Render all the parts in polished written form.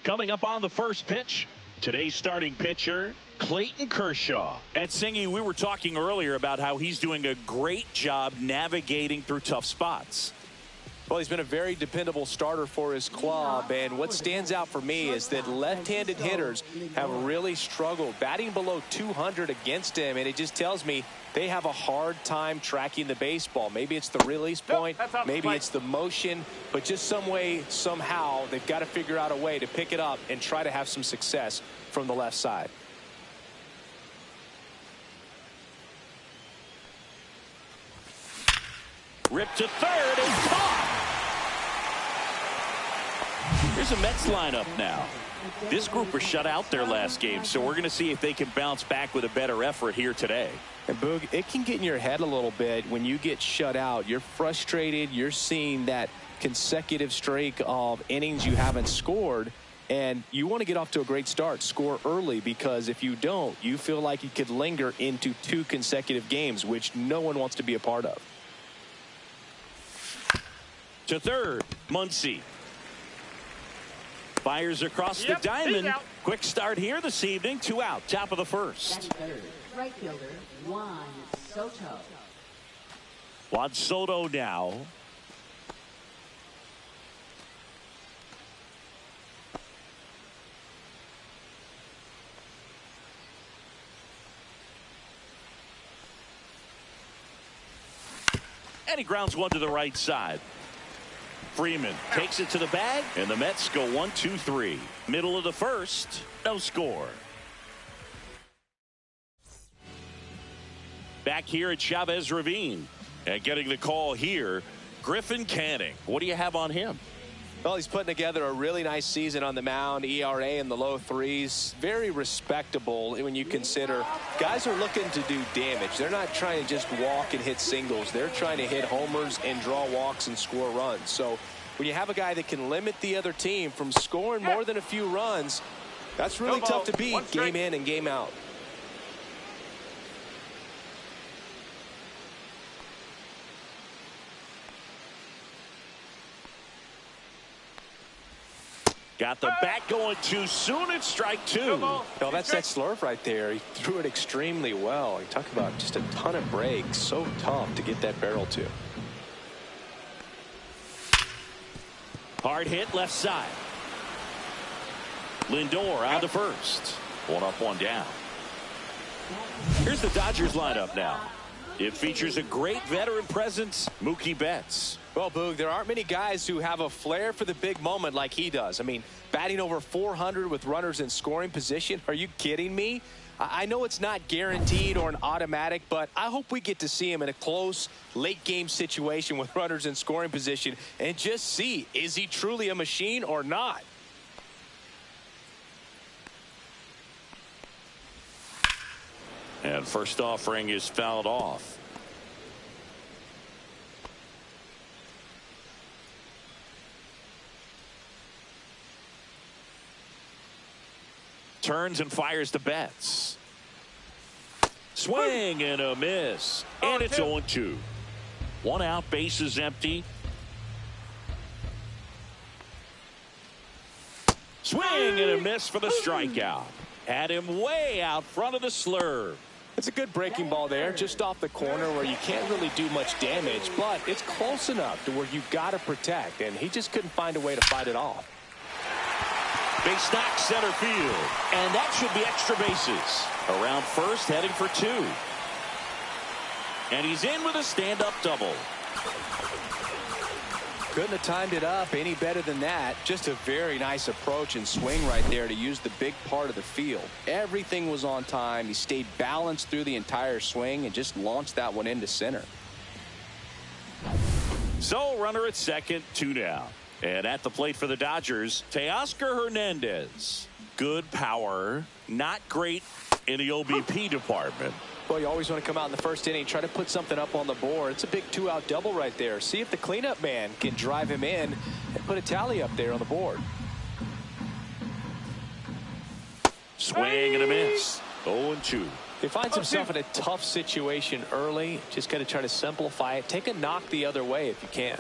Coming up on the first pitch, today's starting pitcher, Clayton Kershaw. And Singy, we were talking earlier about how he's doing a great job navigating through tough spots. Well, he's been a very dependable starter for his club, and what stands out for me is that left-handed hitters have really struggled batting below 200 against him, and it just tells me they have a hard time tracking the baseball. Maybe it's the release point, maybe it's the motion, but just some way, somehow, they've got to figure out a way to pick it up and try to have some success from the left side. Ripped to third and caught. Here's a Mets lineup now. This group was shut out their last game, so we're going to see if they can bounce back with a better effort here today. And Boog, it can get in your head a little bit when you get shut out. You're frustrated. You're seeing that consecutive streak of innings you haven't scored, and you want to get off to a great start, score early, because if you don't, you feel like you could linger into 2 consecutive games, which no one wants to be a part of. To third, Muncy. Fires across the diamond. Quick start here this evening. 2 out, top of the first. Right fielder, Juan Soto. Juan Soto now. And he grounds one to the right side. Freeman takes it to the bag, and the Mets go 1-2-3. Middle of the first, no score. Back here at Chavez Ravine, and getting the call here, Griffin Canning. What do you have on him? Well, he's putting together a really nice season on the mound. ERA in the low 3s. Very respectable when you consider guys are looking to do damage. They're not trying to just walk and hit singles. They're trying to hit homers and draw walks and score runs. So when you have a guy that can limit the other team from scoring more than a few runs, that's really tough to beat game in and game out. Got the bat going too soon. It's strike 2. No, that's that slurve right there. He threw it extremely well. You talk about just a ton of breaks. So tough to get that barrel to. Hard hit left side. Lindor out to first. 1 up, 1 down. Here's the Dodgers lineup now. It features a great veteran presence, Mookie Betts. Well, Boog, there aren't many guys who have a flair for the big moment like he does. I mean, batting over 400 with runners in scoring position. Are you kidding me? I know it's not guaranteed or an automatic, but I hope we get to see him in a close late game situation with runners in scoring position and just see, is he truly a machine or not? And first offering is fouled off. Turns and fires to Betts. Swing and a miss. And it's 0-2. 1 out, bases empty. Swing and a miss for the strikeout. Had him way out front of the slurve. It's a good breaking ball there, just off the corner where you can't really do much damage, but it's close enough to where you've got to protect, and he just couldn't find a way to fight it off. Base knock center field, and that should be extra bases. Around first, heading for 2. And he's in with a stand-up double. Couldn't have timed it up any better than that. Just a very nice approach and swing right there to use the big part of the field. Everything was on time. He stayed balanced through the entire swing and just launched that one into center. So runner at second, 2 down. And at the plate for the Dodgers, Teoscar Hernandez. Good power, not great in the OBP department. Well, you always want to come out in the first inning, try to put something up on the board. It's a big 2-out double right there. See if the cleanup man can drive him in and put a tally up there on the board. Swing and a miss. 0-2. He finds himself in a tough situation early. Just got to try to simplify it. Take a knock the other way if you can.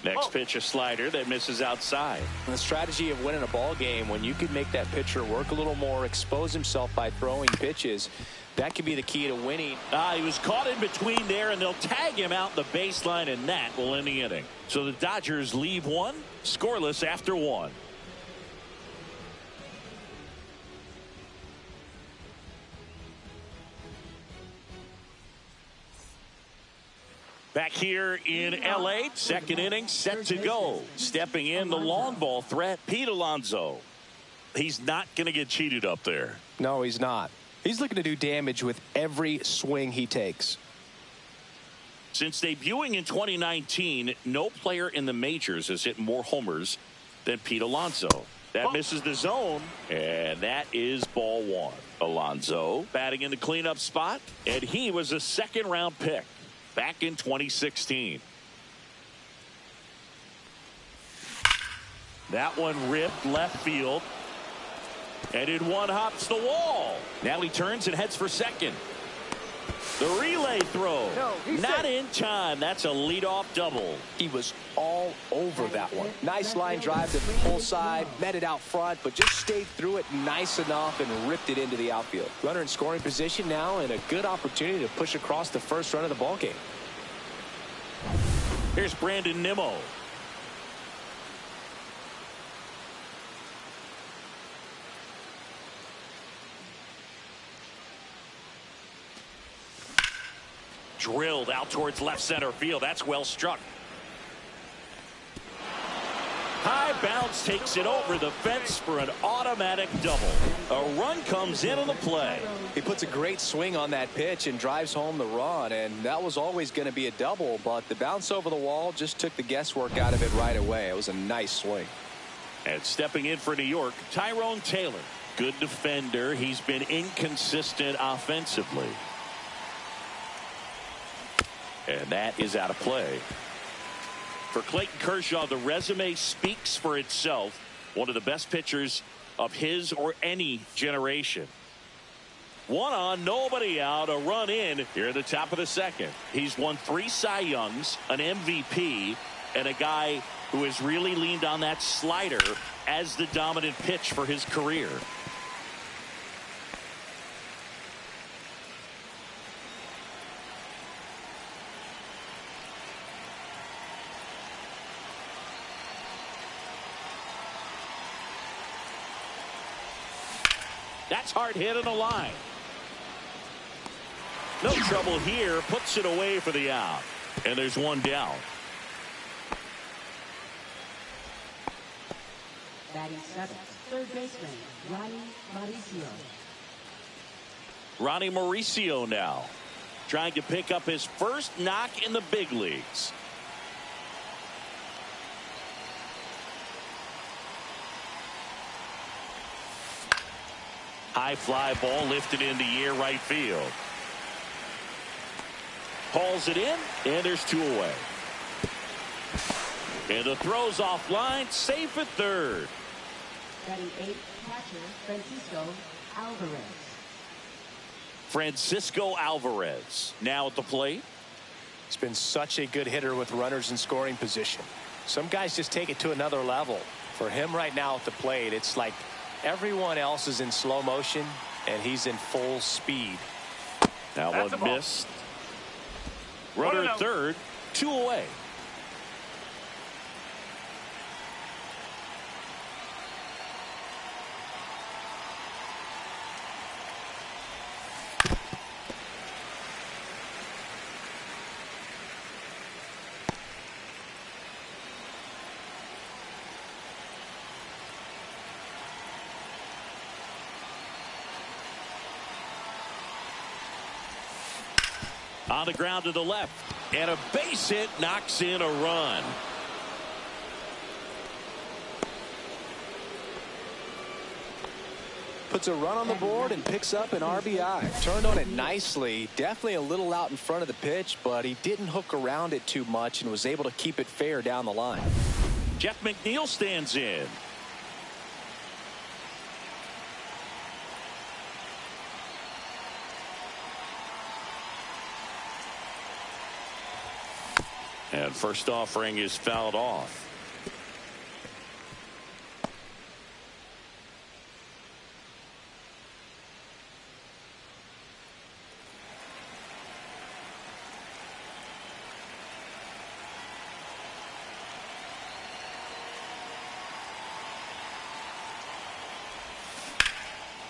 Next pitch, a slider that misses outside. And the strategy of winning a ball game, when you can make that pitcher work a little more, expose himself by throwing pitches, that could be the key to winning. He was caught in between there, and they'll tag him out the baseline, and that will end the inning. So the Dodgers leave one scoreless after one. Back here in L.A., second inning set to go. Stepping in the long ball threat, Pete Alonso. He's not going to get cheated up there. No, he's not. He's looking to do damage with every swing he takes. Since debuting in 2019, no player in the majors has hit more homers than Pete Alonso. That misses the zone, and that is ball one. Alonso batting in the cleanup spot, and he was a second-round pick back in 2016. That one ripped left field. And in one hops the wall. Now he turns and heads for second. The relay throw. Not in time. That's a leadoff double. He was all over that one. Nice line drive to the pull side. Met it out front, but just stayed through it nice enough and ripped it into the outfield. Runner in scoring position now, and a good opportunity to push across the first run of the ball game. Here's Brandon Nimmo. Drilled out towards left center field. That's well struck. High bounce takes it over the fence for an automatic double. A run comes in on the play. He puts a great swing on that pitch and drives home the run, and that was always going to be a double, but the bounce over the wall just took the guesswork out of it right away. It was a nice swing. And stepping in for New York, Tyrone Taylor. Good defender. He's been inconsistent offensively. And that is out of play. For Clayton Kershaw, the resume speaks for itself. One of the best pitchers of his or any generation. One on, nobody out, a run in here at the top of the second. He's won 3 Cy Youngs, an MVP, and a guy who has really leaned on that slider as the dominant pitch for his career. That's hard hit on the line. No trouble here. Puts it away for the out. And there's one down. Batting seventh, third baseman, Ronnie Mauricio. Ronnie Mauricio now. Trying to pick up his first knock in the big leagues. High fly ball lifted in the air right field. Hauls it in, and there's 2 away. And the throw's offline, safe at third. Batting eighth, catcher, Francisco Alvarez. Francisco Alvarez now at the plate. He's been such a good hitter with runners in scoring position. Some guys just take it to another level. For him right now at the plate, it's like everyone else is in slow motion, and he's in full speed. Now one missed. Runner at third, 2 away. On the ground to the left. And a base hit knocks in a run. Puts a run on the board and picks up an RBI. Turned on it nicely. Definitely a little out in front of the pitch, but he didn't hook around it too much and was able to keep it fair down the line. Jeff McNeil stands in. And first offering is fouled off.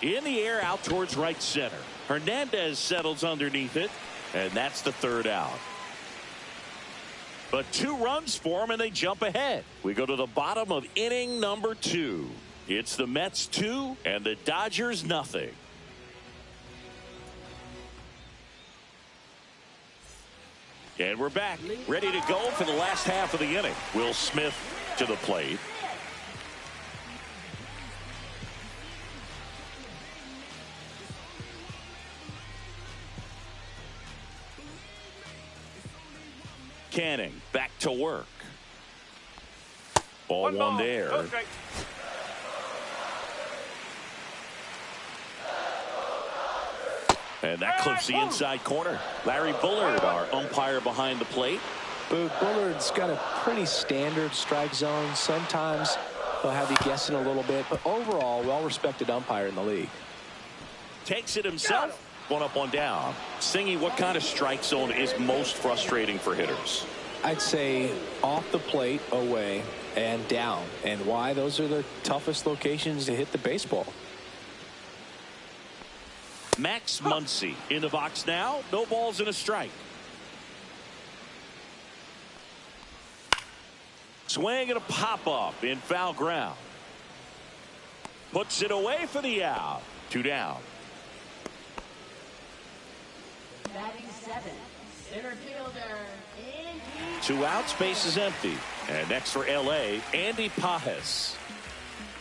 In the air out towards right center. Hernandez settles underneath it, and that's the third out. But 2 runs for them, and they jump ahead. We go to the bottom of inning number 2. It's the Mets 2 and the Dodgers nothing. And we're back, ready to go for the last half of the inning. Will Smith to the plate. Canning back to work. Ball one there. Okay. And that clips the inside corner. Larry Bullard, our umpire behind the plate. Bullard's got a pretty standard strike zone. Sometimes he'll have you guessing a little bit, but overall, well-respected umpire in the league. Takes it himself. One up, one down. Singy, what kind of strike zone is most frustrating for hitters? I'd say off the plate, away, and down. And why? Those are the toughest locations to hit the baseball. Max Muncy in the box now. No balls and a strike. Swing and a pop-up in foul ground. Puts it away for the out. 2 down. Batting 7, center fielder, Andy. 2 outs, base is empty. And next for LA, Andy Pajes.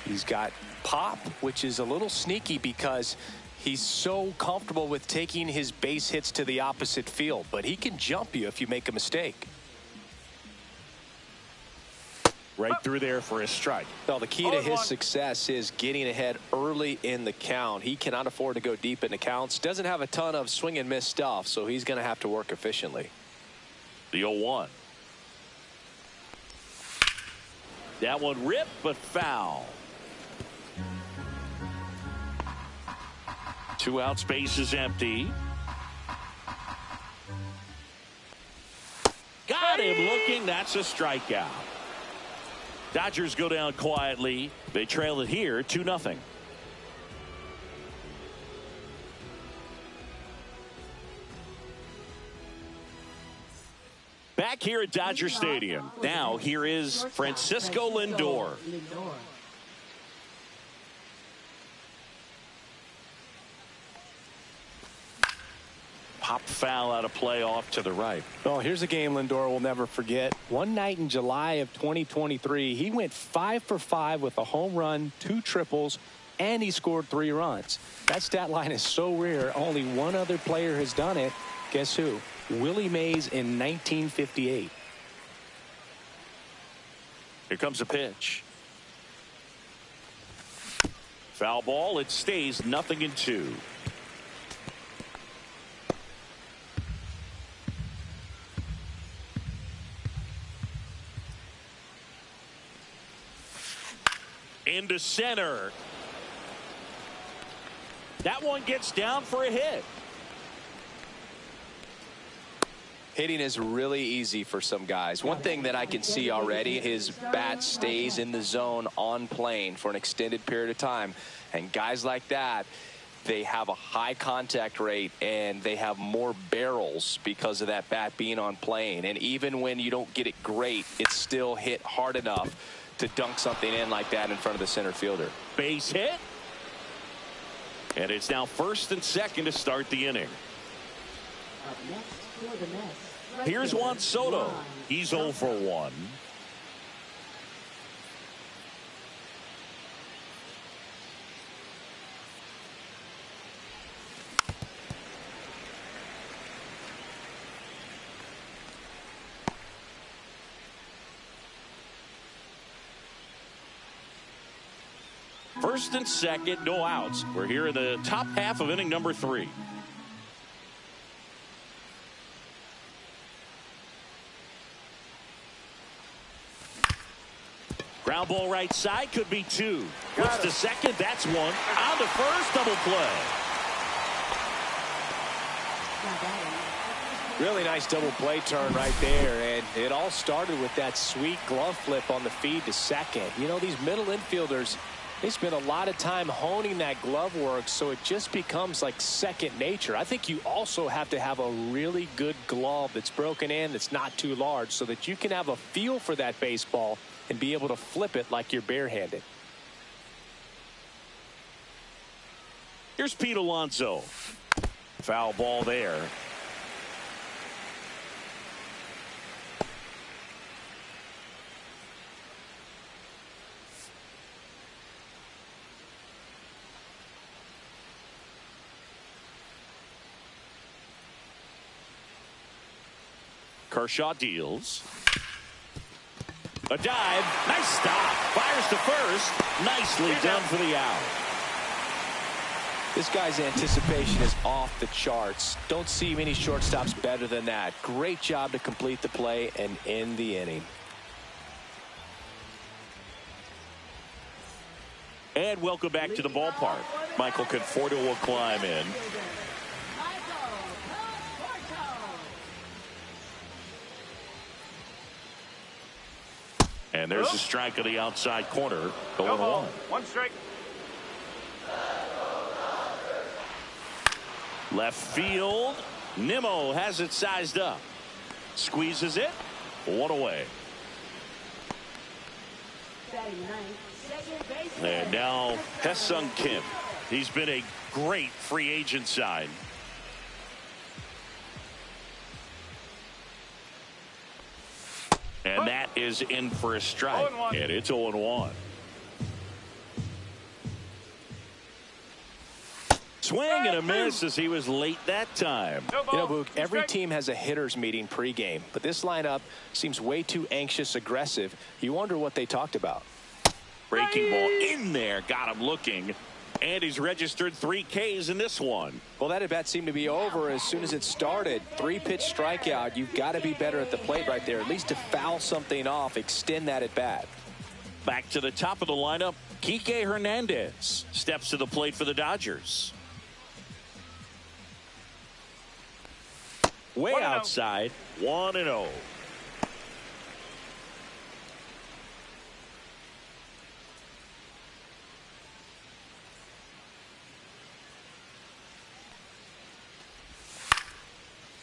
He's got pop, which is a little sneaky because he's so comfortable with taking his base hits to the opposite field, but he can jump you if you make a mistake. Right through there for a strike. Well, the key to his success is getting ahead early in the count. He cannot afford to go deep in the counts. Doesn't have a ton of swing and miss stuff, so he's going to have to work efficiently. The 0-1. That one ripped, but foul. 2 outs, base is empty. Got him looking. That's a strikeout. Dodgers go down quietly. They trail it here 2-0. Back here at Dodger Stadium. Now here is Francisco Lindor. Popped foul out of play off to the right. Oh, here's a game Lindor will never forget. One night in July of 2023, he went 5 for 5 with a home run, 2 triples, and he scored 3 runs. That stat line is so rare. Only one other player has done it. Guess who? Willie Mays in 1958. Here comes a pitch. Foul ball. It stays 0-2. Into center. That one gets down for a hit. Hitting is really easy for some guys. One thing that I can see already, his bat stays in the zone on plane for an extended period of time. And guys like that, they have a high contact rate and they have more barrels because of that bat being on plane. And even when you don't get it great, it's still hit hard enough to dunk something in like that in front of the center fielder. Base hit. And it's now first and second to start the inning. Up next for the Mets. Here's Juan Soto. He's 0 for 1. First and second, no outs. We're here in the top half of inning number 3. Ground ball right side, could be 2. Looks to second, that's 1. On to first, double play. Really nice double play turn right there, and it all started with that sweet glove flip on the feed to second. You know, these middle infielders, they spend a lot of time honing that glove work, so it just becomes like second nature. I think you also have to have a really good glove that's broken in, that's not too large, so that you can have a feel for that baseball and be able to flip it like you're barehanded. Here's Pete Alonso. Foul ball there. Kershaw deals. A dive. Nice stop. Fires to first. Nicely done for the out. This guy's anticipation is off the charts. Don't see many shortstops better than that. Great job to complete the play and end the inning. And welcome back to the ballpark. Michael Conforto will climb in. And there's a strike on the outside corner. Going on. 1 strike. Left field. Nimmo has it sized up. Squeezes it. 1 away. And now Hae-Sung Kim. He's been a great free agent sign. And that is in for a strike. And it's 0-1. Swing and a miss as he was late that time. You know, Boog, every team has a hitters meeting pregame, but this lineup seems way too anxious, aggressive. You wonder what they talked about. Breaking ball in there, got him looking. And he's registered 3 Ks in this one. Well, that at bat seemed to be over as soon as it started. 3-pitch strikeout. You've got to be better at the plate right there, at least to foul something off, extend that at bat. Back to the top of the lineup, Kike Hernandez steps to the plate for the Dodgers. Way outside, 1-0.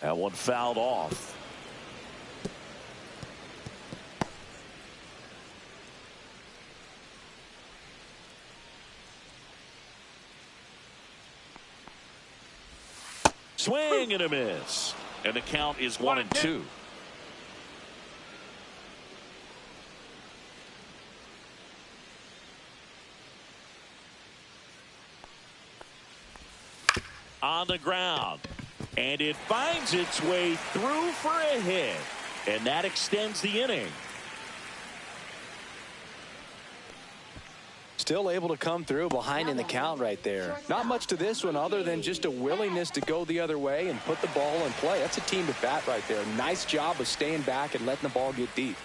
That one fouled off. Swing and a miss. And the count is 1-2. On the ground. And it finds its way through for a hit. And that extends the inning. Still able to come through behind in the count right there. Not much to this one other than just a willingness to go the other way and put the ball in play. That's a team at bat right there. Nice job of staying back and letting the ball get deep.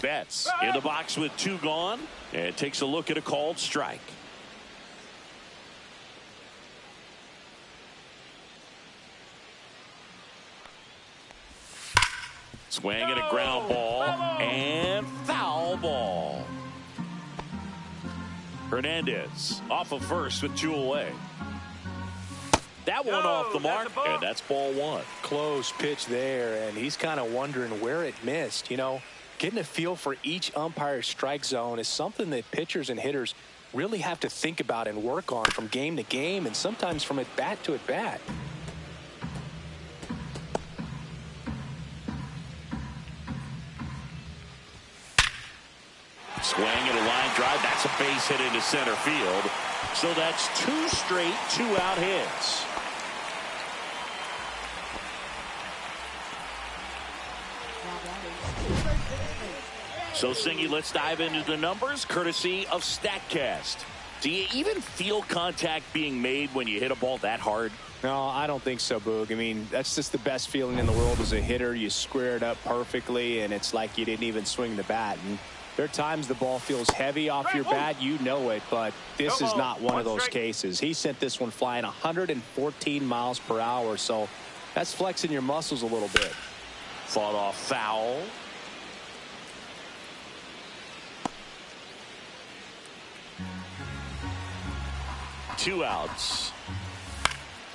Betts in the box with 2 gone and takes a look at a called strike. Swing and a ground ball and foul ball. Hernandez off of first with 2 away. That one off the mark, and that's ball 1. Close pitch there, and he's kind of wondering where it missed. You know, Getting a feel for each umpire's strike zone is something that pitchers and hitters really have to think about and work on from game to game and sometimes from at bat to at bat. Swing and a line drive. That's a base hit into center field. So that's 2 straight 2-out hits. So, Singy, let's dive into the numbers, courtesy of StatCast. Do you even feel contact being made when you hit a ball that hard? No, I don't think so, Boog. I mean, that's just the best feeling in the world as a hitter. You square it up perfectly, and it's like you didn't even swing the bat. And there are times the ball feels heavy off your bat. You know it, but this is not one of those cases. He sent this one flying 114 miles per hour, so that's flexing your muscles a little bit. Fought off foul. Two outs.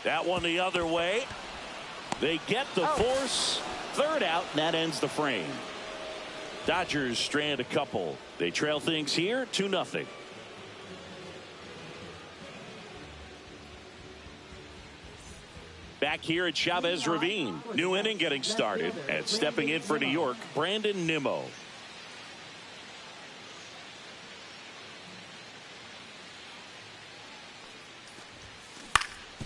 That one the other way. They get the force. Third out, and that ends the frame. Dodgers strand a couple. They trail things here 2-0. Back here at Chavez Ravine. New inning getting started. And stepping in for New York, Brandon Nimmo.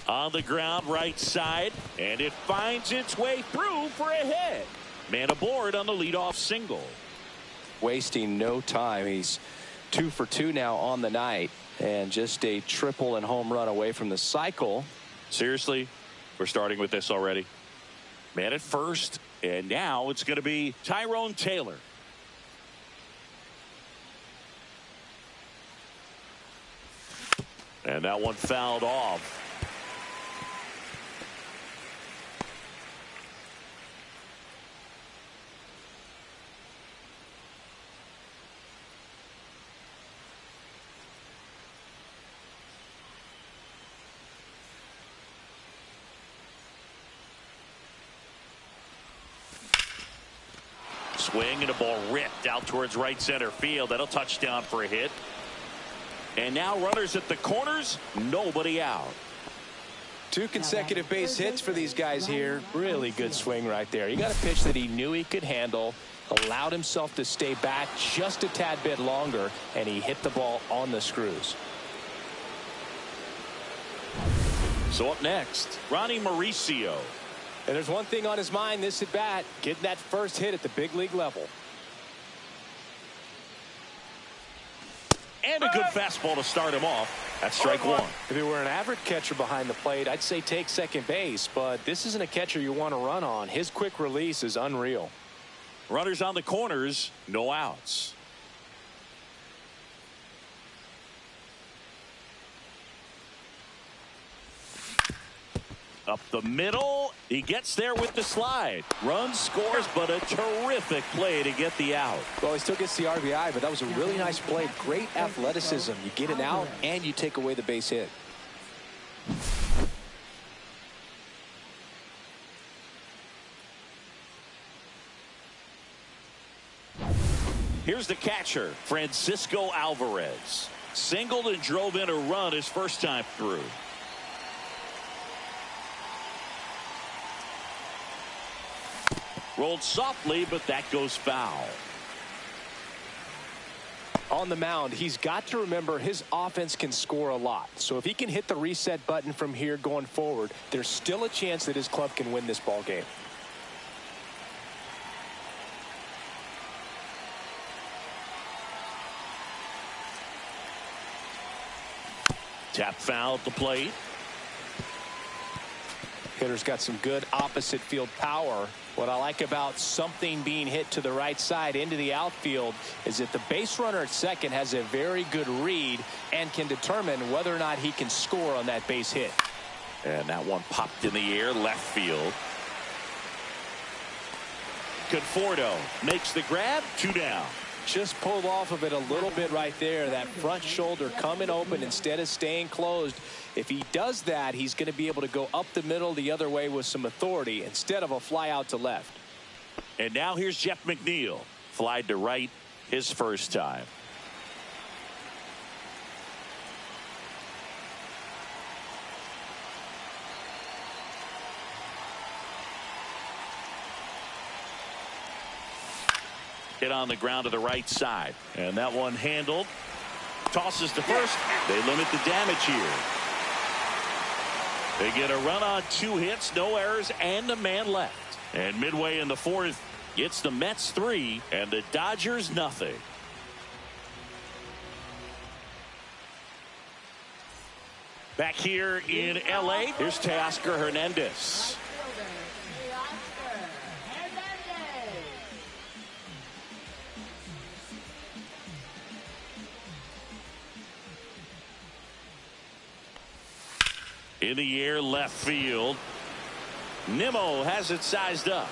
On the ground, right side, and it finds its way through for a hit. Man aboard on the leadoff single. Wasting no time. He's 2 for 2 now on the night, and just a triple and home run away from the cycle. Seriously, we're starting with this already. Man at first, and now it's going to be Tyrone Taylor. And that one fouled off. Swing and a ball ripped out towards right center field. That'll touchdown for a hit. And now runners at the corners. Nobody out. 2 consecutive base hits for these guys here. Really good swing right there. He got a pitch that he knew he could handle, allowed himself to stay back just a tad bit longer, and he hit the ball on the screws. So up next, Ronnie Mauricio. And there's one thing on his mind this at bat, getting that first hit at the big league level. And a good fastball to start him off. That's strike one. If he were an average catcher behind the plate, I'd say take second base, but this isn't a catcher you want to run on. His quick release is unreal. Runners on the corners, no outs. Up the middle, he gets there with the slide. Runs, scores, but a terrific play to get the out. Well, he still gets the RBI, but that was a really nice play. Great athleticism. You get it out, and you take away the base hit. Here's the catcher, Francisco Alvarez. Singled and drove in a run his first time through. Rolled softly, but that goes foul. On the mound, he's got to remember his offense can score a lot. So if he can hit the reset button from here going forward, there's still a chance that his club can win this ball game. Tap foul at the plate. Hitter's got some good opposite field power. What I like about something being hit to the right side into the outfield is that the base runner at second has a very good read and can determine whether or not he can score on that base hit. And that one popped in the air, left field. Conforto makes the grab, 2 down. Just pulled off of it a little bit right there. That front shoulder coming open instead of staying closed. If he does that, he's going to be able to go up the middle the other way with some authority instead of a fly out to left. And now here's Jeff McNeil. flied to right his first time. Hit on the ground to the right side. And that one handled. Tosses to first. They limit the damage here. They get a run on 2 hits, no errors, and a man left. And midway in the fourth, it's the Mets 3 and the Dodgers nothing. Back here in L.A., here's Teoscar Hernandez. In the air, left field. Nimmo has it sized up.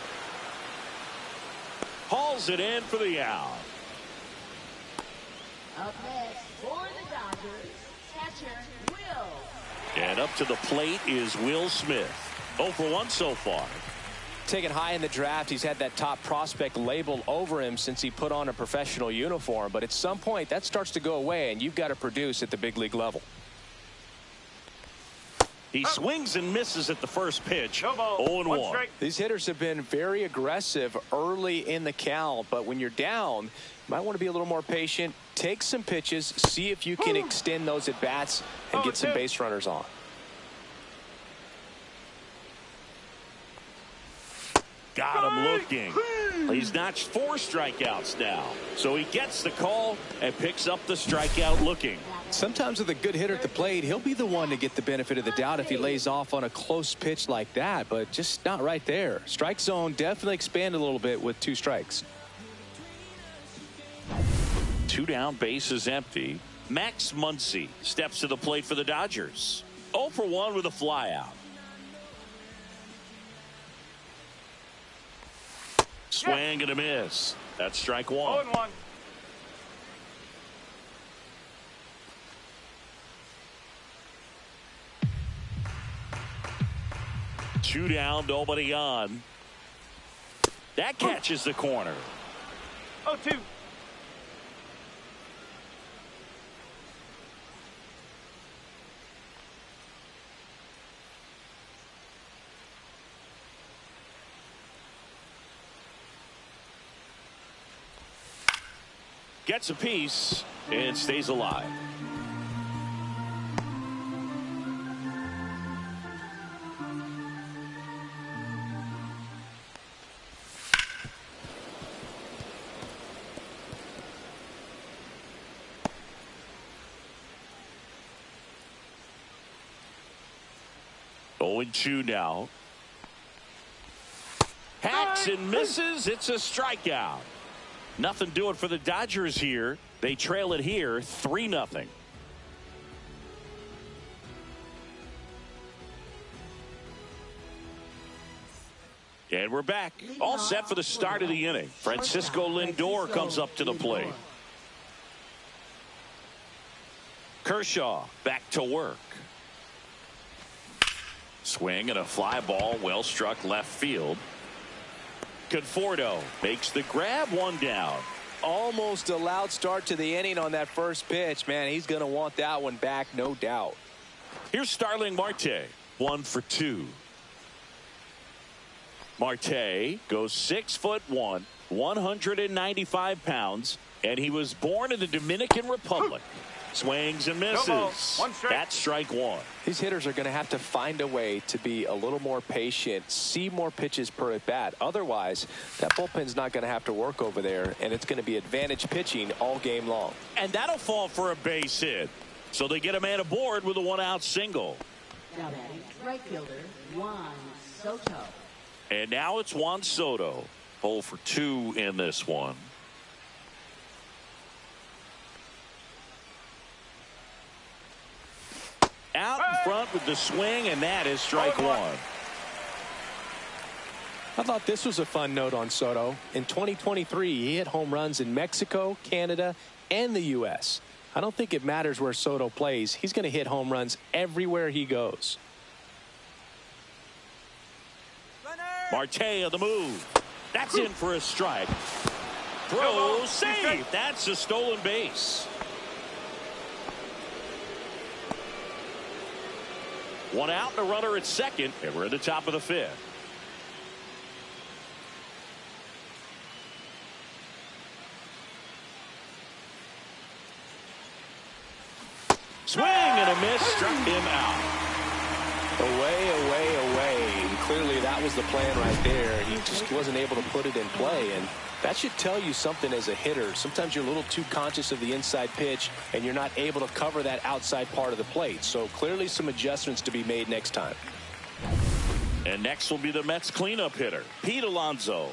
Hauls it in for the out. Up next for the Dodgers, catcher Will. And up to the plate is Will Smith. 0 for 1 so far. Taken high in the draft, he's had that top prospect label over him since he put on a professional uniform. But at some point, that starts to go away, and you've got to produce at the big league level. He swings and misses at the first pitch. 0-1. These hitters have been very aggressive early in the count, but when you're down, you might want to be a little more patient. Take some pitches, see if you can extend those at bats and get some base runners on. Got him looking. He's notched 4 strikeouts now. So he gets the call and picks up the strikeout looking. Sometimes with a good hitter at the plate, he'll be the one to get the benefit of the doubt if he lays off on a close pitch like that, but just not right there. Strike zone definitely expanded a little bit with 2 strikes. 2 down, bases empty. Max Muncy steps to the plate for the Dodgers. 0 for 1 with a flyout. Swing and a miss. That's strike 1. 0-1. 2 down, nobody on. That catches the corner. 0-2. Gets a piece and stays alive. Oh, 0-2 now. Hacks and misses. It's a strikeout. Nothing doing for the Dodgers here. They trail it here 3-0. And we're back. All set for the start of the inning. Francisco Lindor comes up to the plate. Kershaw back to work. Swing and a fly ball well struck left field. Conforto makes the grab, 1 down. Almost a loud start to the inning on that first pitch. Man, he's going to want that one back, no doubt. Here's Starling Marte, 1 for 2. Marte goes 6'1", 195 pounds, and he was born in the Dominican Republic. Swings and misses. That's strike 1. These hitters are going to have to find a way to be a little more patient, see more pitches per at bat. Otherwise, that bullpen's not going to have to work over there, and it's going to be advantage pitching all game long. And that'll fall for a base hit. So they get a man aboard with a 1-out single. Now batting, right fielder Juan Soto. And now it's Juan Soto. 0 for 2 in this one. Out in front with the swing, and that is strike 1. I thought this was a fun note on Soto. In 2023, he hit home runs in Mexico, Canada, and the U.S. I don't think it matters where Soto plays. He's going to hit home runs everywhere he goes. Marte on the move. That's in for a strike. Throw, save. That's a stolen base. One out and a runner at second, and we're at the top of the fifth. Swing and a miss, struck him out. Away, away, away. And clearly that was the plan right there. He just wasn't able to put it in play, and that should tell you something as a hitter. Sometimes you're a little too conscious of the inside pitch, and you're not able to cover that outside part of the plate. So clearly some adjustments to be made next time. And next will be the Mets cleanup hitter, Pete Alonso.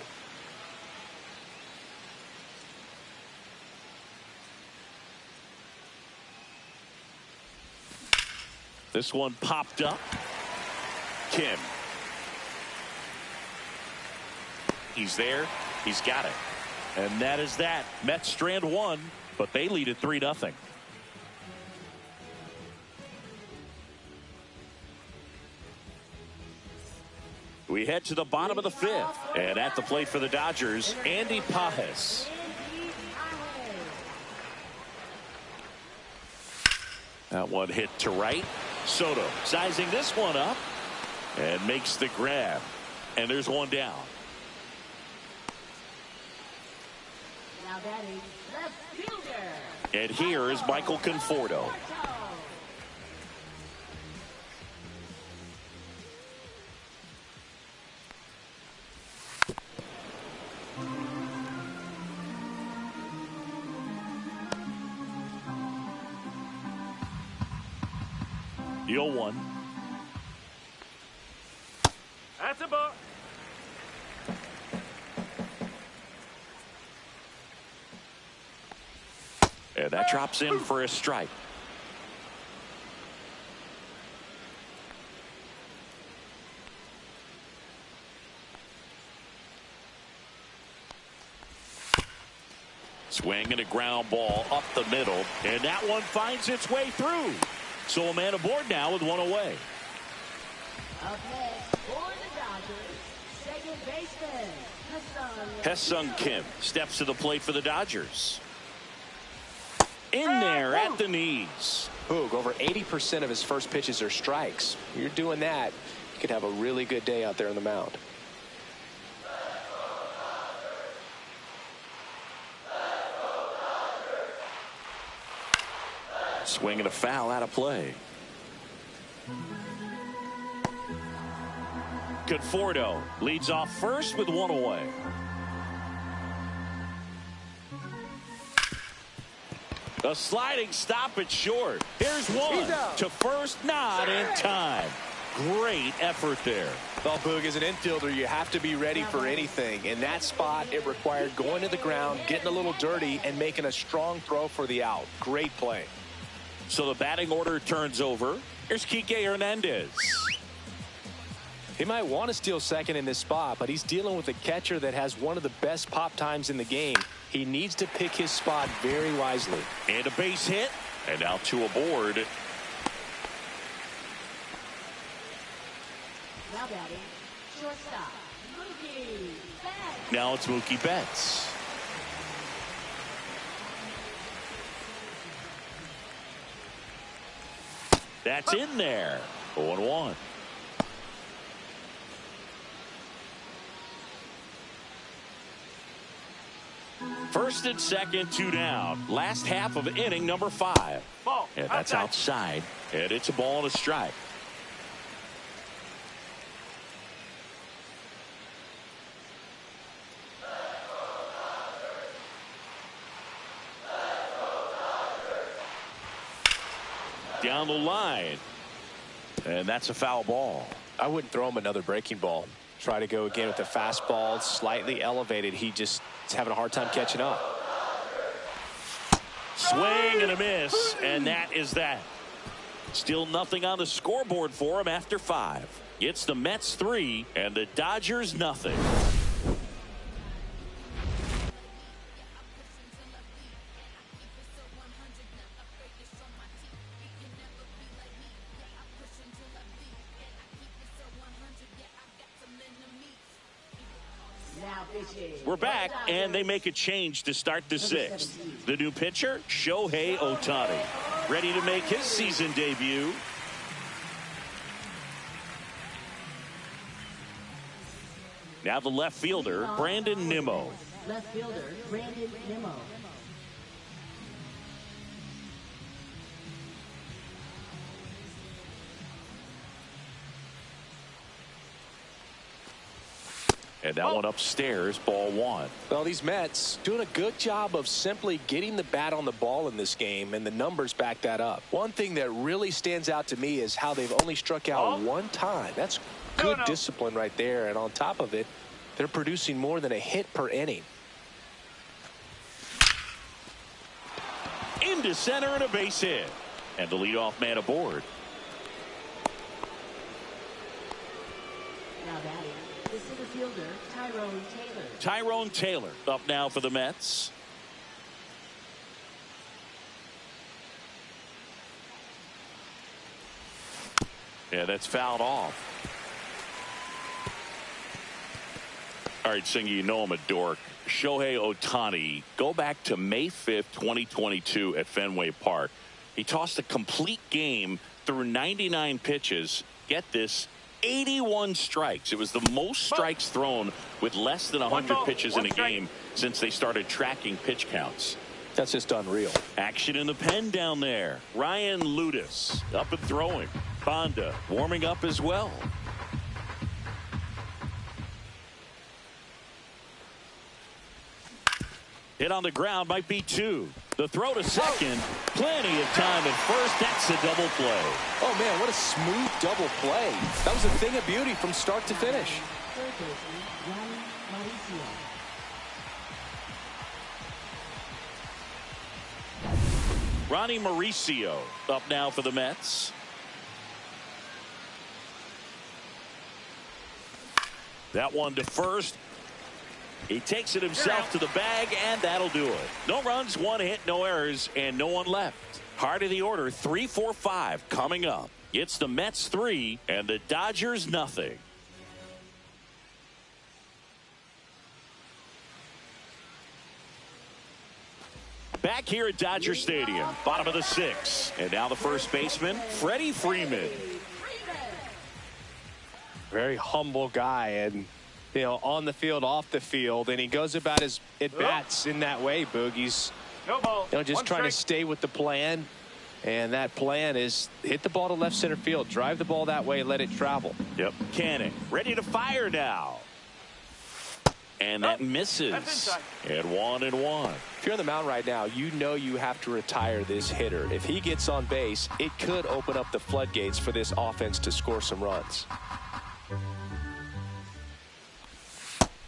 This one popped up. Kim. He's there. He's got it. And that is that. Mets strand one, but they lead at 3-0. We head to the bottom of the fifth. And at the plate for the Dodgers, Andy Pajes. That one hit to right. Soto sizing this one up and makes the grab. And there's one down. Now that is left fielder. And here is Michael Conforto. The 0-1. That's a ball. And that drops in for a strike. Swing and a ground ball up the middle, and that one finds its way through. So a man aboard now with one away. Up next for the Dodgers, second baseman, Ha-Seong Kim steps to the plate for the Dodgers. In there at the knees. Boog, over 80% of his first pitches are strikes. You're doing that, you could have a really good day out there on the mound. Swing and a foul out of play. Conforto leads off first with one away. A sliding stop at short. Here's one to first, not in time. Great effort there. Well, Boog, as an infielder, you have to be ready for anything. In that spot, it required going to the ground, getting a little dirty, and making a strong throw for the out. Great play. So the batting order turns over. Here's Kike Hernandez. He might want to steal second in this spot, but he's dealing with a catcher that has one of the best pop times in the game. He needs to pick his spot very wisely. And a base hit. And now two aboard. now batting, shortstop, Mookie Betts. Now it's Mookie Betts. That's in there. 0-1. First and second, two down. Last half of inning number 5. And that's outside. And it's a ball and a strike. Down the line. And that's a foul ball. I wouldn't throw him another breaking ball. Try to go again with the fastball, slightly elevated. He just is having a hard time catching up. Swing and a miss, and that is that. Still nothing on the scoreboard for him after 5. It's the Mets 3 and the Dodgers nothing. Now We're back, and they make a change to start the sixth. The new pitcher, Shohei Ohtani, ready to make his season debut. Now the left fielder, Brandon Nimmo. Left fielder, Brandon Nimmo. And that one upstairs, ball one. Well, these Mets doing a good job of simply getting the bat on the ball in this game, and the numbers back that up. One thing that really stands out to me is how they've only struck out one time. That's good discipline right there, and on top of it, they're producing more than a hit per inning. Into center and a base hit. And the leadoff man aboard. Now batting, the center fielder, Tyrone Taylor. Tyrone Taylor up now for the Mets. Yeah, that's fouled off. All right, Singer, you know I'm a dork. Shohei Ohtani, go back to May 5th, 2022 at Fenway Park. He tossed a complete game through 99 pitches. Get this, 81 strikes. It was the most strikes thrown with less than 100 pitches in a game since they started tracking pitch counts. That's just unreal. Action in the pen down there. Ryan Ludus up and throwing. Bonda warming up as well. Hit on the ground, might be two. The throw to second. Plenty of time at first. That's a double play. Oh, man, what a smooth double play. That was a thing of beauty from start to finish. Third baseman, Ronnie Ronnie Mauricio. Mauricio up now for the Mets. That one to first. He takes it himself to the bag, and that'll do it. No runs, one hit, no errors, and no one left. Heart of the order, 3, 4, 5 coming up. It's the Mets 3 and the Dodgers nothing. Back here at Dodger Stadium, bottom of the sixth. And now the first baseman, Freddie Freeman. Very humble guy, and on the field, off the field, and he goes about his at-bats in that way, Boog. He's just trying to stay with the plan, and that plan is hit the ball to left center field, drive the ball that way, let it travel. Yep. Canning ready to fire now, and that misses. And 1-1. If you're on the mound right now, you know you have to retire this hitter. If he gets on base, it could open up the floodgates for this offense to score some runs.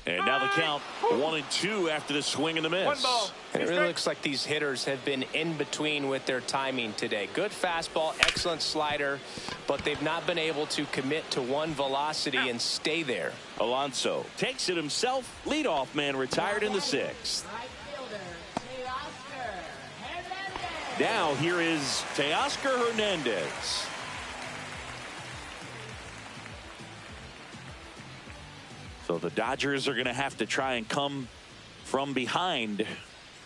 And now the count 1-2 after the swing and the miss. And it really looks like these hitters have been in between with their timing today. Good fastball, excellent slider, but they've not been able to commit to one velocity and stay there. Alonso takes it himself. Leadoff man retired in the sixth. Right fielder, Teoscar Hernandez. Now here is Teoscar Hernandez. So the Dodgers are going to have to try and come from behind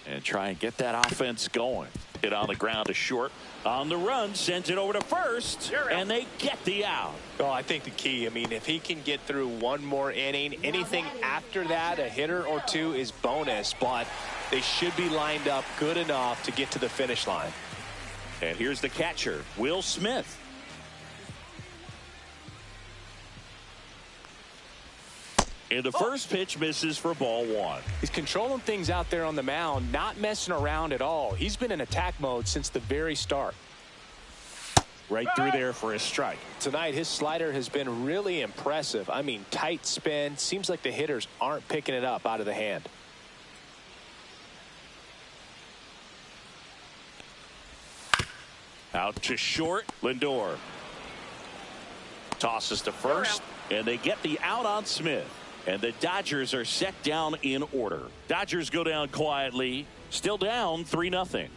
and try and get that offense going. Hit on the ground to short. On the run, sends it over to first, and they get the out. Well, I think the key, if he can get through one more inning, anything after that, a hitter or two is bonus, but they should be lined up good enough to get to the finish line. And here's the catcher, Will Smith. And the first pitch misses for ball one. He's controlling things out there on the mound, not messing around at all. He's been in attack mode since the very start. Right through there for a strike. Tonight, his slider has been really impressive. Tight spin. Seems like the hitters aren't picking it up out of the hand. Out to short, Lindor. Tosses to first, and they get the out on Smith. And the Dodgers are set down in order. Dodgers go down quietly, still down 3-0.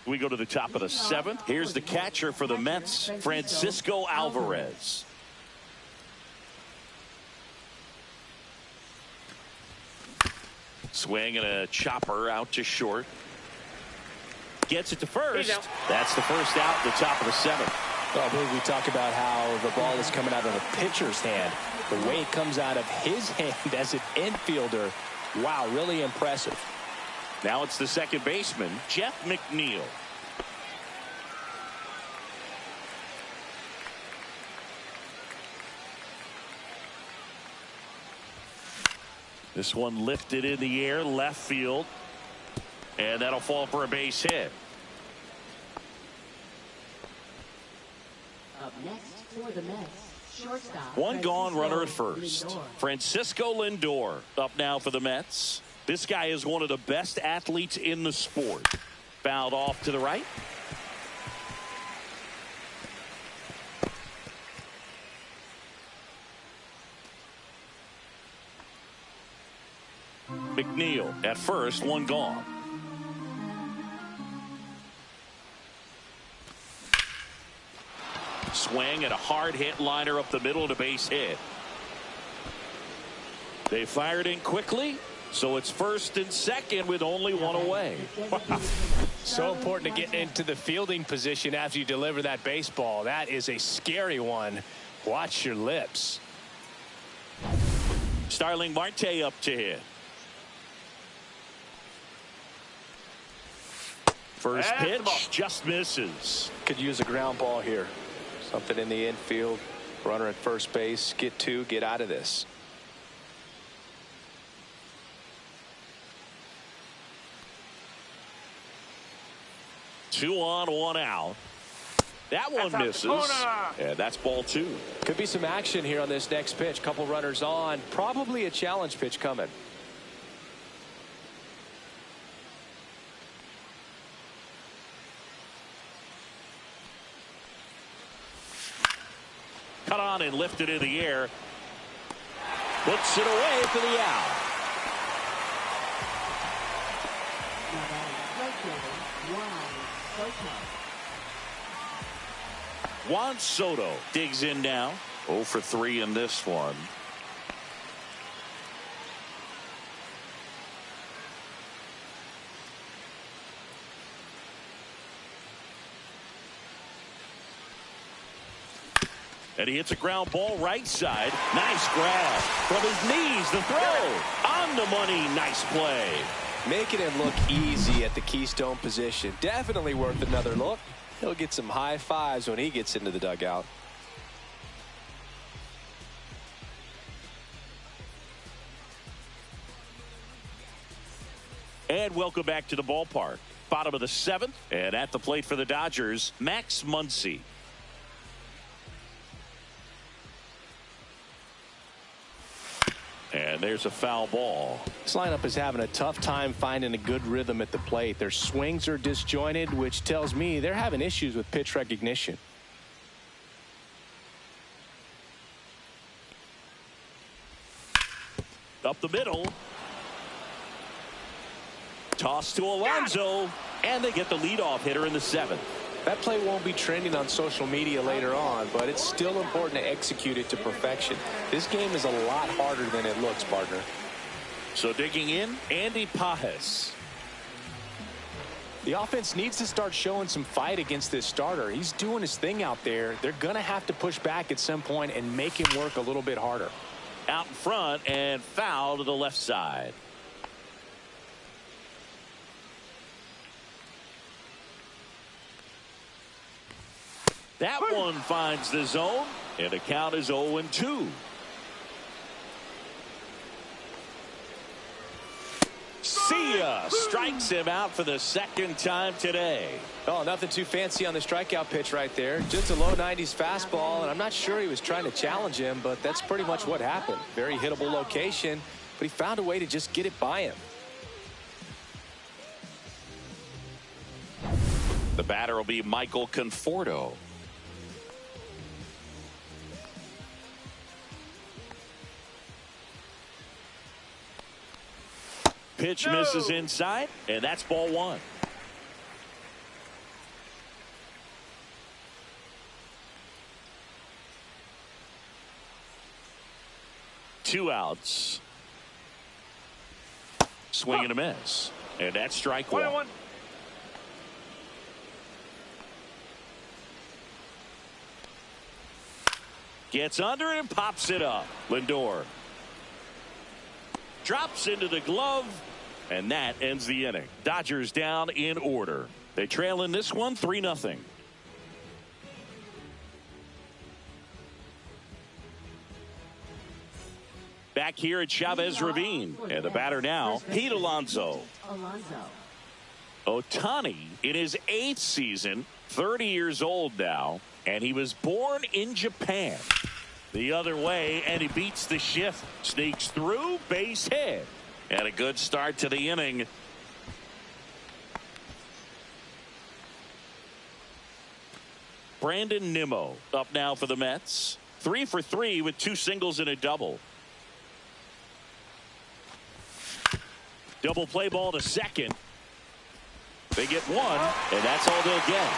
We go to the top of the 7th. Here's the catcher for the Mets, Francisco Alvarez. Swing and a chopper out to short. Gets it to first. That's the first out at the top of the 7th. Well, I believe we talk about how the ball is coming out of the pitcher's hand. The way it comes out of his hand as an infielder, wow, really impressive. Now it's the second baseman, Jeff McNeil. This one lifted in the air, left field. And that'll fall for a base hit. Up next for the Mets, shortstop. One gone, runner at first. Lindor. Francisco Lindor up now for the Mets. This guy is one of the best athletes in the sport. Fouled off to the right. McNeil at first, one gone. Swing and a hard hit liner up the middle and a base hit. They fired in quickly, so it's first and second with only one away. So important to get into the fielding position after you deliver that baseball. That is a scary one. Watch your lips. Starling Marte up to hit. First pitch just misses. Could use a ground ball here. Something in the infield. Runner at first base. Get two. Get out of this. Two on, one out. That one misses. And that's ball 2. Could be some action here on this next pitch. Couple runners on. Probably a challenge pitch coming. Cut on and lifted in the air. Puts it away for the out. Juan Soto digs in now. 0 for 3 in this one. And he hits a ground ball right side. Nice grab from his knees. The throw on the money. Nice play. Making it look easy at the Keystone position. Definitely worth another look. He'll get some high fives when he gets into the dugout. And welcome back to the ballpark. Bottom of the 7th. And at the plate for the Dodgers, Max Muncy. And there's a foul ball. This lineup is having a tough time finding a good rhythm at the plate. Their swings are disjointed, which tells me they're having issues with pitch recognition. Up the middle. Toss to Alonso. And they get the leadoff hitter in the 7th. That play won't be trending on social media later on, but it's still important to execute it to perfection. This game is a lot harder than it looks, partner. So digging in, Andy Pajes. The offense needs to start showing some fight against this starter. He's doing his thing out there. They're going to have to push back at some point and make him work a little bit harder. Out in front and foul to the left side. That one finds the zone, and the count is 0-2. See ya! Strikes him out for the second time today. Oh, nothing too fancy on the strikeout pitch right there. Just a low 90s fastball, and I'm not sure he was trying to challenge him, but that's pretty much what happened. Very hittable location, but he found a way to just get it by him. The batter will be Michael Conforto. Pitch misses inside, and that's ball 1. 2 outs. Swing and a miss. And that's strike 1. Gets under it and pops it up. Lindor drops into the glove, and that ends the inning. Dodgers down in order. They trail in this one 3-0. Back here at Chavez Ravine, and the batter now, Pete Alonso. Ohtani in his 8th season, 30 years old now, and he was born in Japan. The other way, and he beats the shift, sneaks through, base hit, and a good start to the inning. Brandon Nimmo up now for the Mets, 3 for 3 with 2 singles and a double. Double play ball to second. They get 1, and that's all they'll get.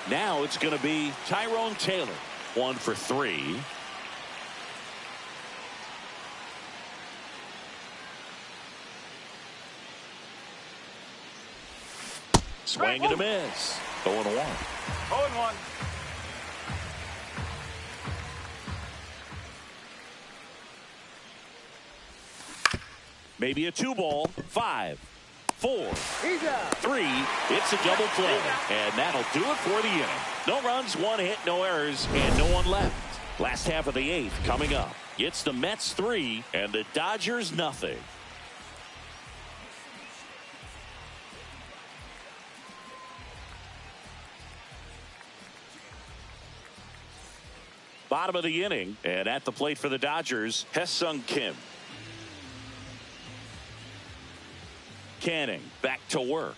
Now it's going to be Tyrone Taylor, 1 for 3. Swing and a miss. 0-1. 0-1. Maybe a 2-ball. 5, 4, 3. It's a double play, and that'll do it for the inning. No runs, 1 hit, no errors, and no one left. Last half of the 8th coming up. It's the Mets 3 and the Dodgers nothing. Bottom of the inning, and at the plate for the Dodgers, Hye-Sung Kim. Canning back to work.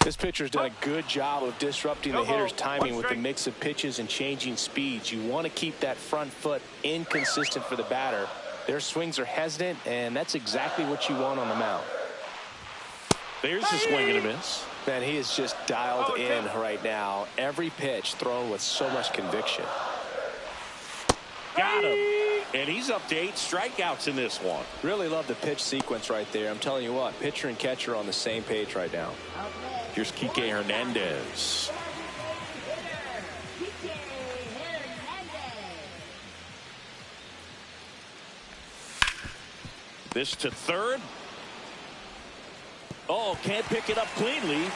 This pitcher's done a good job of disrupting the hitter's timing with the mix of pitches and changing speeds. You want to keep that front foot inconsistent for the batter. Their swings are hesitant, and that's exactly what you want on the mound. There's a swing and a miss. Man, he is just dialed in right now. Every pitch thrown with so much conviction. Got him. And he's up to 8 strikeouts in this one. Really love the pitch sequence right there. I'm telling you what, pitcher and catcher are on the same page right now. Here's Kike Hernandez. This to third. Oh, can't pick it up cleanly.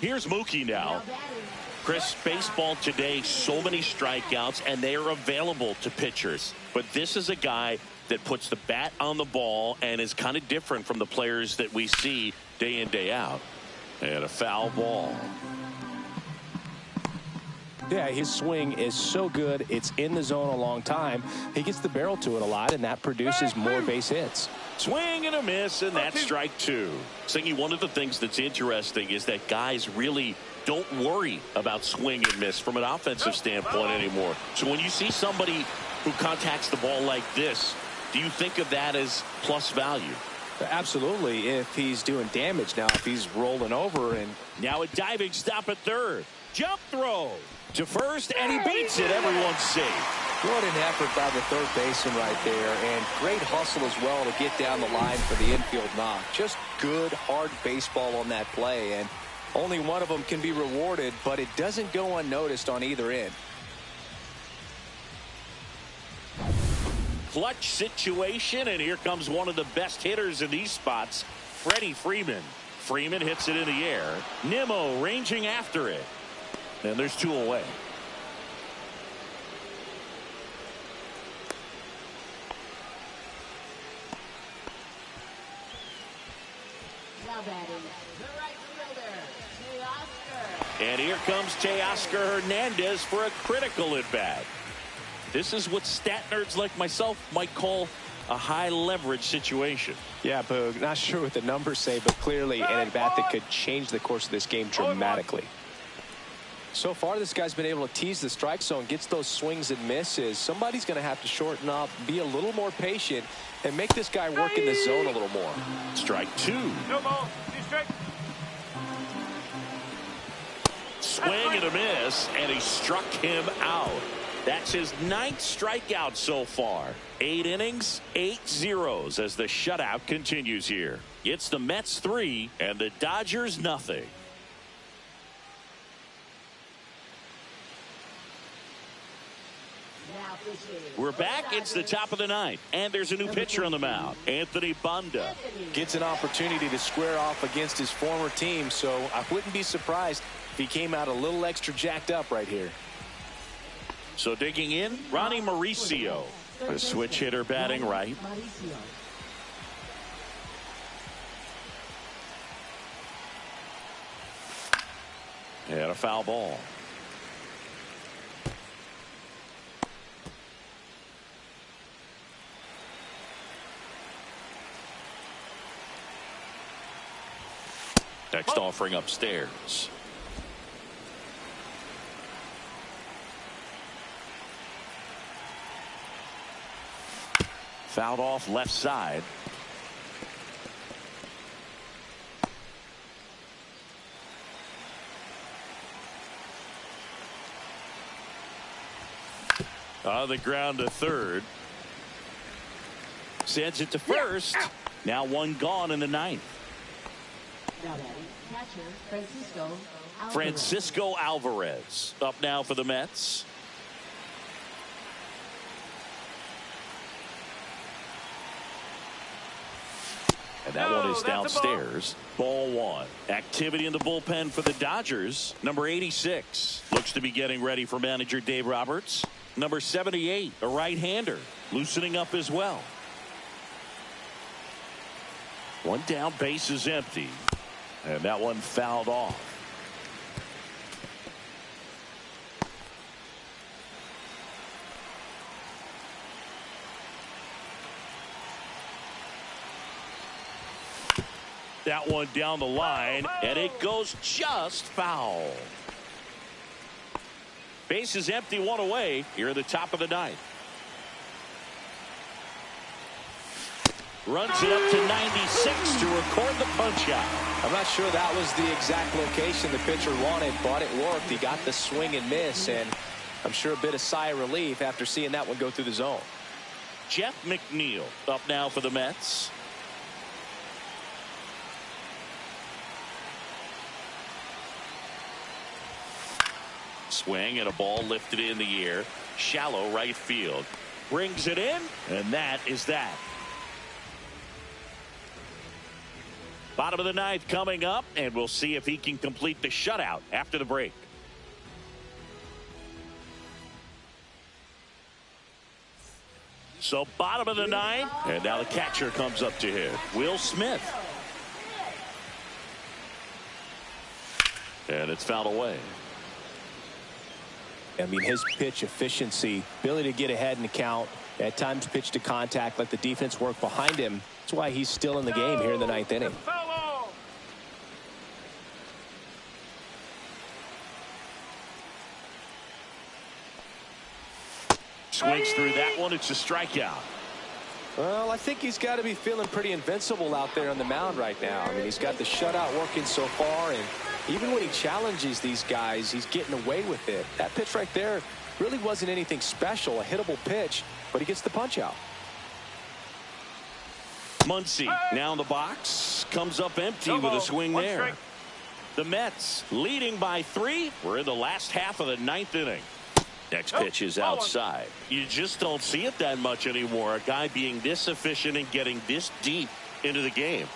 Here's Mookie now. Chris, baseball today, so many strikeouts, and they are available to pitchers. But this is a guy that puts the bat on the ball and is kind of different from the players that we see day in, day out. And a foul ball. Yeah, his swing is so good. It's in the zone a long time. He gets the barrel to it a lot, and that produces more base hits. Swing and a miss, and that's strike 2. Singy, one of the things that's interesting is that guys really don't worry about swing and miss from an offensive standpoint anymore. So when you see somebody who contacts the ball like this, do you think of that as plus value? Absolutely, if he's doing damage. Now, if he's rolling over and... Now a diving stop at third. Jump throw to first, and he beats it. Everyone's safe. What an effort by the third baseman right there, and great hustle as well to get down the line for the infield knock. Just good, hard baseball on that play, and only one of them can be rewarded, but it doesn't go unnoticed on either end. Clutch situation, and here comes one of the best hitters in these spots, Freddie Freeman. Freeman hits it in the air. Nimmo ranging after it. And there's 2 away. Now batting, the right fielder, Teoscar. And here comes Teoscar Hernandez for a critical at-bat. This is what stat nerds like myself might call a high leverage situation. Yeah, Boog, not sure what the numbers say, but clearly an at-bat that could change the course of this game dramatically. So far, this guy's been able to tease the strike zone, gets those swings and misses. Somebody's going to have to shorten up, be a little more patient, and make this guy work in the zone a little more. Strike two. No ball. Two strike. Swing and a miss, and he struck him out. That's his 9th strikeout so far. 8 innings, 8 zeros as the shutout continues here. It's the Mets 3 and the Dodgers nothing. We're back. It's the top of the 9th, and there's a new pitcher on the mound. Anthony Banda gets an opportunity to square off against his former team, so I wouldn't be surprised if he came out a little extra jacked up right here. So digging in, Ronnie Mauricio, a switch hitter batting right. And a foul ball. Next offering upstairs. Fouled off left side. On the ground to third. Sends it to first. Now one gone in the 9th. Francisco Alvarez up now for the Mets. And that one is downstairs. Ball one. Activity in the bullpen for the Dodgers. Number 86 looks to be getting ready for manager Dave Roberts. Number 78, a right-hander, loosening up as well. One down, base is empty. And that one fouled off. That one down the line, and it goes just foul. Base is empty, one away here at the top of the 9th. Runs it up to 96 to record the punch out. I'm not sure that was the exact location the pitcher wanted, but it worked. He got the swing and miss, and I'm sure a bit of sigh of relief after seeing that one go through the zone. Jeff McNeil up now for the Mets. Swing and a ball lifted in the air. Shallow right field. Brings it in, and that is that. Bottom of the 9th coming up, and we'll see if he can complete the shutout after the break. So bottom of the 9th, and now the catcher comes up to hit. Will Smith. And it's fouled away. I mean, his pitch efficiency, ability to get ahead in the count, at times pitch to contact, let the defense work behind him. That's why he's still in the game here in the 9th inning. Swings through that one. It's a strikeout. Well, I think he's got to be feeling pretty invincible out there on the mound right now. I mean, he's got the shutout working so far, and even when he challenges these guys, he's getting away with it. That pitch right there really wasn't anything special, a hittable pitch, but he gets the punch out. Muncy now in the box, comes up empty with a swing there. The Mets leading by 3. We're in the last half of the 9th inning. Next pitch is outside. You just don't see it that much anymore. A guy being this efficient and getting this deep into the game.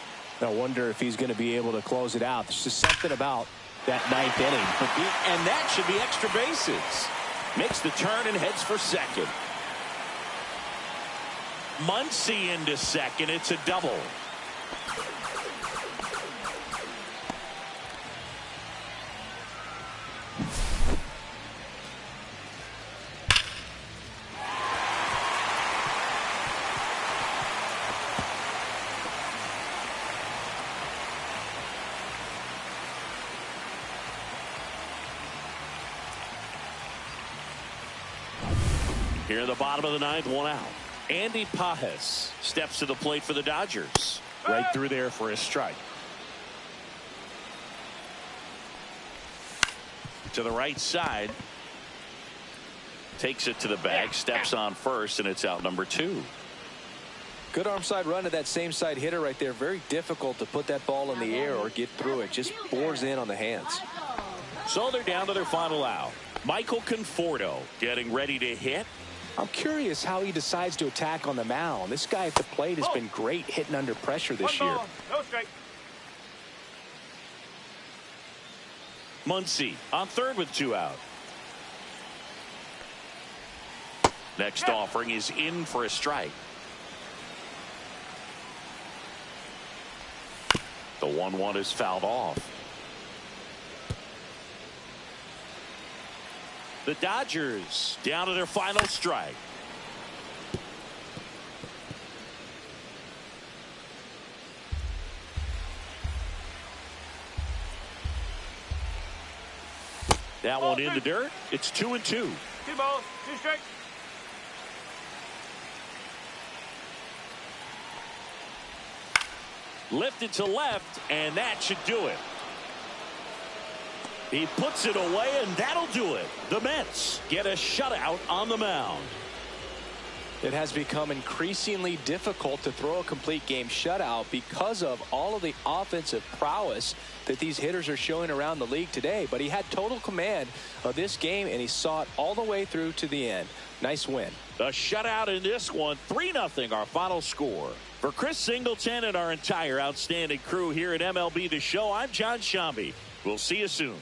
I wonder if he's going to be able to close it out. There's just something about that 9th inning. And that should be extra bases. Makes the turn and heads for second. Muncy into second. It's a double. Here in the bottom of the ninth, 1 out. Andy Pajes steps to the plate for the Dodgers. Right through there for a strike. To the right side. Takes it to the bag, steps on first, and it's out number 2. Good arm side run to that same side hitter right there. Very difficult to put that ball in the air or get through it. Just bores in on the hands. So they're down to their final out. Michael Conforto getting ready to hit. I'm curious how he decides to attack on the mound. This guy at the plate has been great hitting under pressure this year. No strike. Muncy on third with 2 out. Next offering is in for a strike. The 1-1 is fouled off. The Dodgers down to their final strike. That one in the dirt. It's 2-2. 2 balls, 2 strikes. Lifted to left, and that should do it. He puts it away, and that'll do it. The Mets get a shutout on the mound. It has become increasingly difficult to throw a complete game shutout because of all of the offensive prowess that these hitters are showing around the league today. But he had total command of this game, and he saw it all the way through to the end. Nice win. A shutout in this one, 3-0 our final score. For Chris Singleton and our entire outstanding crew here at MLB The Show, I'm John Shambi. We'll see you soon.